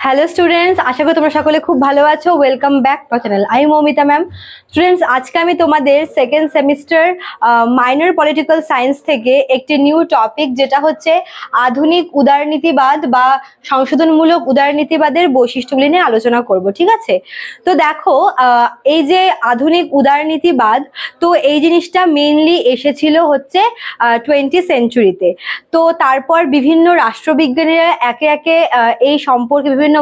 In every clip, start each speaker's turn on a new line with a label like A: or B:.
A: Hello students, আশা করি তোমরা সকলে খুব ভালো আছো। Welcome back to channel. I Moumita ma'am. Students, আজকে আমি তোমাদের second semester minor political science থেকে একটি নিউ টপিক, যেটা হচ্ছে আধুনিক উদারনীতিবাদ বা সংশোধনমূলক উদারনীতিবাদের বৈশিষ্ট্যগুলি নিয়ে আলোচনা করব। ঠিক আছে? তো দেখো, এই যে আধুনিক উদারনীতিবাদ, তো এই জিনিসটা মেইনলি এসেছিল হচ্ছে 20 সেঞ্চুরিতে। তো তারপর বিভিন্ন রাষ্ট্রবিজ্ঞানীরা একে একে এই সম্পর্কে বিভিন্ন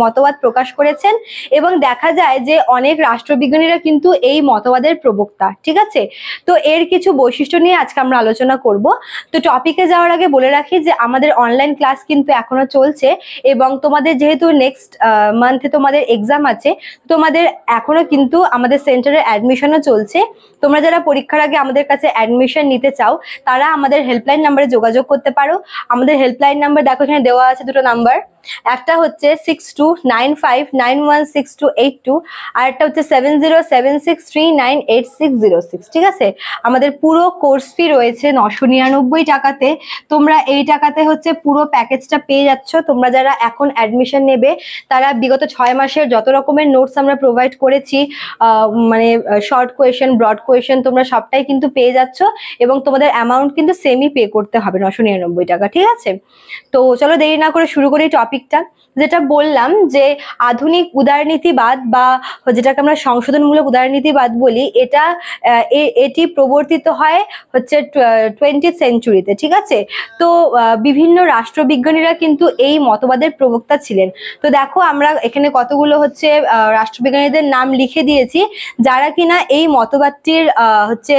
A: মতবাদ প্রকাশ করেছেন, এবং দেখা যায় যে অনেক রাষ্ট্রবিজ্ঞানীরা কিন্তু এই মতবাদের প্রবক্তা। ঠিক আছে? তো এর কিছু বৈশিষ্ট্য নিয়ে আজকে আমরা আলোচনা করব। তো টপিকে যাওয়ার আগে বলে রাখি যে আমাদের অনলাইন ক্লাস কিন্তু এখনো চলছে, এবং তোমাদের যেহেতু নেক্সট মান্থে তোমাদের এক্সাম আছে, তোমাদের এখনো কিন্তু আমাদের সেন্টারে অ্যাডমিশনও চলছে। তোমরা যারা পরীক্ষার আগে আমাদের কাছে অ্যাডমিশন নিতে চাও, তারা আমাদের হেল্পলাইন নাম্বারে যোগাযোগ করতে পারো। আমাদের হেল্পলাইন নাম্বার দেখো, এখানে দেওয়া আছে দুটো নাম্বার। একটা হচ্ছে 6295916282, আর একটা হচ্ছে 7076398606। ঠিক আছে? আমাদের পুরো কোর্স ফি রয়েছে 999 টাকাতে। তোমরা এই টাকাতে হচ্ছে পুরো প্যাকেজটা পেয়ে যাচ্ছ। তোমরা যারা এখন অ্যাডমিশন নেবে, তারা বিগত 6 মাসের যত রকমের নোটস আমরা প্রোভাইড করেছি, মানে শর্ট কোয়েশ্চেন, ব্রড কোয়েশ্চেন, তোমরা সবটাই কিন্তু পেয়ে যাচ্ছ, এবং তোমাদের অ্যামাউন্ট কিন্তু সেমই পে করতে হবে, 999 টাকা। ঠিক আছে? তো চলো দেরি না করে শুরু করি টপিকটা। যেটা বললাম যে আধুনিক উদারনীতিবাদ, বা যেটাকে আমরা সংশোধনমূলক উদারনীতিবাদ বলি, এটি প্রবর্তিত হয় হচ্ছে 20 সেঞ্চুরিতে। ঠিক আছে? তো বিভিন্ন রাষ্ট্রবিজ্ঞানীরা কিন্তু এই মতবাদের প্রবক্তা ছিলেন। তো দেখো, আমরা এখানে কতগুলো হচ্ছে রাষ্ট্রবিজ্ঞানীদের নাম লিখে দিয়েছি, যারা কিনা এই মতবাদটির হচ্ছে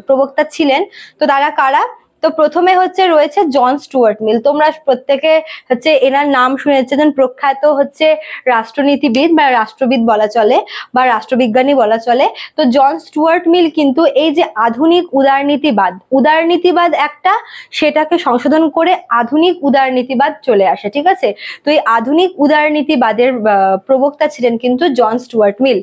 A: প্রবক্তা ছিলেন। তো তারা কারা? তো প্রথমে হচ্ছে রয়েছে জন স্টুয়ার্ট মিল। তোমরা প্রত্যেকে হচ্ছে এনার নাম শুনেছেন। প্রখ্যাত হচ্ছে রাষ্ট্রনীতিবিদ বা রাষ্ট্রবিদ বলা চলে, বা রাষ্ট্রবিজ্ঞানী বলা চলে। তো জন স্টুয়ার্ট মিল কিন্তু এই যে আধুনিক উদারনীতিবাদ একটা, সেটাকে সংশোধন করে আধুনিক উদারনীতিবাদ চলে আসে। ঠিক আছে? তো এই আধুনিক উদারনীতিবাদের প্রবক্তা ছিলেন কিন্তু জন স্টুয়ার্ট মিল।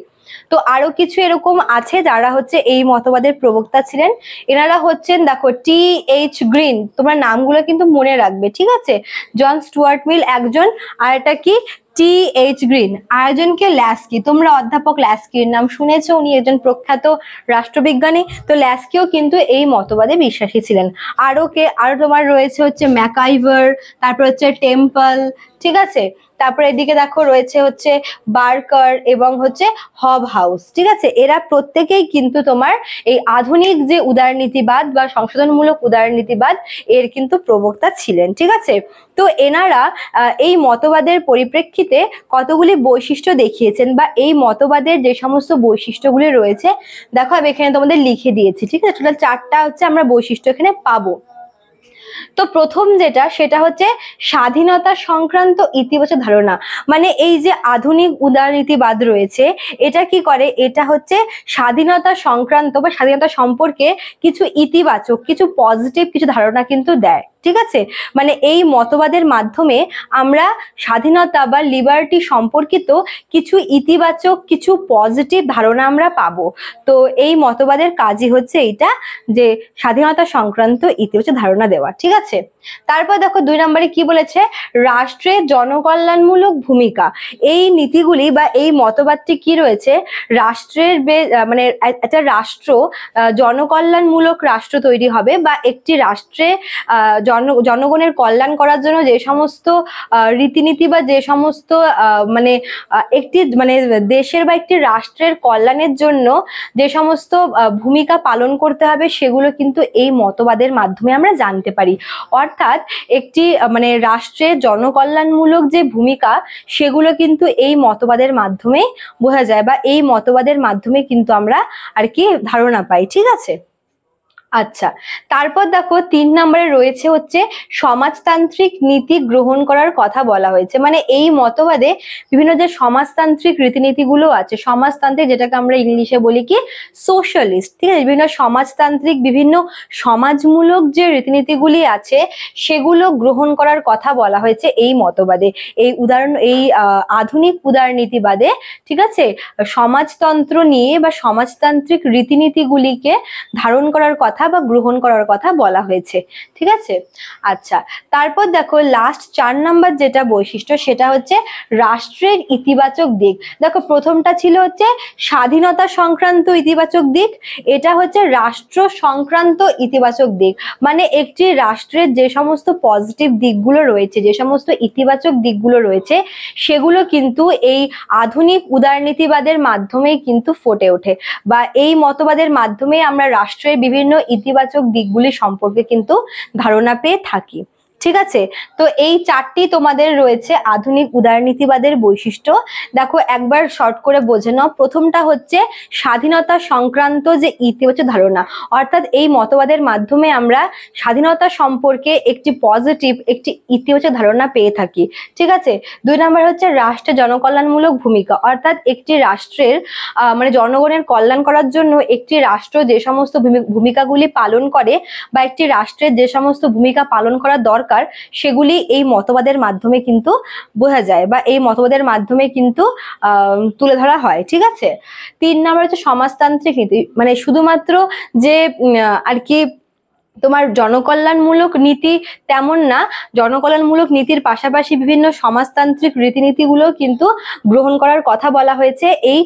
A: তো আরো কিছু এরকম আছে যারা হচ্ছে এই মতবাদের প্রবক্তা ছিলেন। এনারা হচ্ছেন, দেখো, টি.এইচ. গ্রিন। তোমরা নামগুলো কিন্তু মনে রাখবে। ঠিক আছে? জন স্টুয়ার্ট মিল একজন, আর এটা কি টি.এইচ. গ্রিন। আরেকজনকে ল্যাস্কি। তোমরা অধ্যাপক ল্যাস্কির নাম শুনেছো, উনি একজন প্রখ্যাত রাষ্ট্রবিজ্ঞানী। তো ল্যাস্কিও কিন্তু এই মতবাদে বিশ্বাসী ছিলেন। আরো তোমার রয়েছে হচ্ছে ম্যাকাইভার, তারপর হচ্ছে টেম্পল। ঠিক আছে? তারপরে এদিকে দেখো রয়েছে হচ্ছে বার্কার এবং হচ্ছে হব হাউস। ঠিক আছে? এরা প্রত্যেকেই কিন্তু তোমার এই আধুনিক যে উদারনীতিবাদ বা সংশোধনমূলক উদারনীতিবাদ, এর কিন্তু প্রবক্তা ছিলেন। ঠিক আছে? তো এনারা এই মতবাদের পরিপ্রেক্ষিতে কতগুলি বৈশিষ্ট্য দেখিয়েছেন, বা এই মতবাদের যে সমস্ত বৈশিষ্ট্যগুলি রয়েছে, দেখো আমি এখানে তোমাদের লিখে দিয়েছি। ঠিক আছে? টোটাল 4টা হচ্ছে আমরা বৈশিষ্ট্য এখানে পাবো। তো প্রথম যেটা, সেটা হচ্ছে স্বাধীনতা সংক্রান্ত ইতিবাচক ধারণা। মানে এই যে আধুনিক উদারনীতিবাদ রয়েছে, এটা কি করে? এটা হচ্ছে স্বাধীনতা সংক্রান্ত বা স্বাধীনতা সম্পর্কে কিছু ইতিবাচক, কিছু পজিটিভ কিছু ধারণা কিন্তু দেয়। ঠিক আছে? মানে এই মতবাদের মাধ্যমে আমরা স্বাধীনতা বা লিবার্টি সম্পর্কিত কিছু ইতিবাচক, কিছু পজিটিভ ধারণা আমরা পাবো। তো এই মতবাদের কাজই হচ্ছে এইটা, যে স্বাধীনতা সংক্রান্ত ইতিবাচক ধারণা দেওয়া। ঠিক আছে? তারপর দেখো 2 নম্বরে কি বলেছে? রাষ্ট্রের জনকল্যাণমূলক ভূমিকা। এই নীতিগুলি বা এই মতবাদটি কি রয়েছে? রাষ্ট্রের মানে একটা রাষ্ট্র, জনকল্যাণমূলক রাষ্ট্র তৈরি হবে, বা একটি রাষ্ট্রে জনগণের কল্যাণ করার জন্য যে সমস্ত রীতিনীতি বা যে সমস্ত একটি দেশের বা একটি রাষ্ট্রের কল্যাণের জন্য যে সমস্ত ভূমিকা পালন করতে হবে, সেগুলো কিন্তু এই মতবাদের মাধ্যমে আমরা জানতে পারি। অর্থাৎ একটি রাষ্ট্রের জনকল্যাণমূলক যে ভূমিকা, সেগুলো কিন্তু এই মতবাদের মাধ্যমে বোঝা যায়, বা এই মতবাদের মাধ্যমে কিন্তু আমরা আর কি ধারণা পাই। ঠিক আছে? আচ্ছা, তারপর দেখো 3 নম্বরে রয়েছে হচ্ছে সমাজতান্ত্রিক নীতি গ্রহণ করার কথা বলা হয়েছে। মানে এই মতবাদে বিভিন্ন যে সমাজতান্ত্রিক রীতিনীতিগুলো আছে, সমাজতান্ত্রিক যেটাকে আমরা ইংলিশে বলি কি সোশ্যালিস্ট। ঠিক আছে? বিভিন্ন সমাজতান্ত্রিক, বিভিন্ন সমাজমূলক যে রীতিনীতিগুলি আছে, সেগুলো গ্রহণ করার কথা বলা হয়েছে এই মতবাদে, এই আধুনিক উদারনীতিবাদে। ঠিক আছে? সমাজতন্ত্র নিয়ে বা সমাজতান্ত্রিক রীতিনীতিগুলিকে ধারণ করার কথা কথা বা গ্রহণ করার কথা বলা হয়েছে। ঠিক আছে, আচ্ছা তারপর দেখো লাস্ট 4 নাম্বার যেটা বৈশিষ্ট্য সেটা হচ্ছে রাষ্ট্রের ইতিবাচক দিক। দেখো প্রথমটা ছিল হচ্ছে স্বাধীনতা সংক্রান্ত ইতিবাচক দিক, এটা হচ্ছে রাষ্ট্র সংক্রান্ত ইতিবাচক দিক। মানে একটি রাষ্ট্রের যে সমস্ত পজিটিভ দিকগুলো রয়েছে, যে সমস্ত ইতিবাচক দিকগুলো রয়েছে, সেগুলো কিন্তু এই আধুনিক উদারনীতিবাদের মাধ্যমেই কিন্তু ফুটে ওঠে, বা এই মতবাদের মাধ্যমে আমরা রাষ্ট্রের বিভিন্ন ইতিবাচক দিকগুলি সম্পর্কে কিন্তু ধারণা পেয়ে থাকি। ঠিক আছে, তো এই 4টি তোমাদের রয়েছে আধুনিক উদারনীতিবাদের বৈশিষ্ট্য। দেখো একবার শর্ট করে বোঝে নাও। প্রথমটা হচ্ছে স্বাধীনতা সংক্রান্ত যে ইতিবাচক ধারণা, অর্থাৎ এই মতবাদের মাধ্যমে আমরা স্বাধীনতা সম্পর্কে একটি পজিটিভ, একটি ইতিবাচক ধারণা পেয়ে থাকি। ঠিক আছে, 2 নাম্বার হচ্ছে রাষ্ট্রের জনকল্যাণমূলক ভূমিকা, অর্থাৎ একটি রাষ্ট্রের মানে জনগণের কল্যাণ করার জন্য একটি রাষ্ট্র যে সমস্ত ভূমিকাগুলি পালন করে, বা একটি রাষ্ট্রের যে সমস্ত ভূমিকা পালন করা দরকার, সেগুলি এই মতবাদের মাধ্যমে কিন্তু বোঝা যায়, বা এই মতবাদের মাধ্যমে কিন্তু তুলে ধরা হয়। ঠিক আছে, 3 নাম্বার হচ্ছে সমাজতান্ত্রিক নীতি, মানে শুধুমাত্র যে আর কি তোমার জনকল্যাণমূলক নীতি তেমন না, জনকল্যাণমূলক নীতির পাশাপাশি বিভিন্ন সমাজতান্ত্রিক রীতিনীতিগুলো কিন্তু গ্রহণ করার কথা বলা হয়েছে এই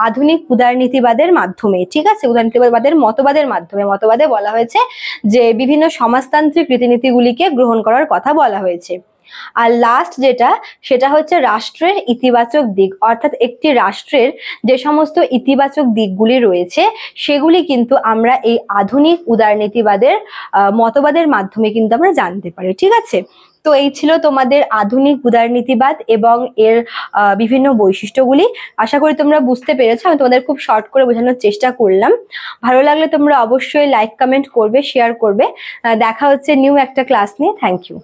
A: আধুনিক উদারনীতিবাদের মাধ্যমে। ঠিক আছে, উদারনীতিবাদের মতবাদের মাধ্যমে, মতবাদে বলা হয়েছে যে বিভিন্ন সমাজতান্ত্রিক রীতিনীতিগুলিকে গ্রহণ করার কথা বলা হয়েছে। আর লাস্ট যেটা, সেটা হচ্ছে রাষ্ট্রের ইতিবাচক দিক, অর্থাৎ একটি রাষ্ট্রের যে সমস্ত ইতিবাচক দিকগুলি রয়েছে সেগুলি কিন্তু আমরা এই আধুনিক উদারনীতিবাদের মতবাদের মাধ্যমে কিন্তু আমরা জানতে পারি। ঠিক আছে, তো এই ছিল তোমাদের আধুনিক উদারনীতিবাদ এবং এর বিভিন্ন বৈশিষ্ট্যগুলি। আশা করি তোমরা বুঝতে পেরেছো, আমি তোমাদের খুব শর্ট করে বোঝানোর চেষ্টা করলাম। ভালো লাগলে তোমরা অবশ্যই লাইক, কমেন্ট করবে, শেয়ার করবে। দেখা হচ্ছে নিউ একটা ক্লাস নিয়ে। Thank you.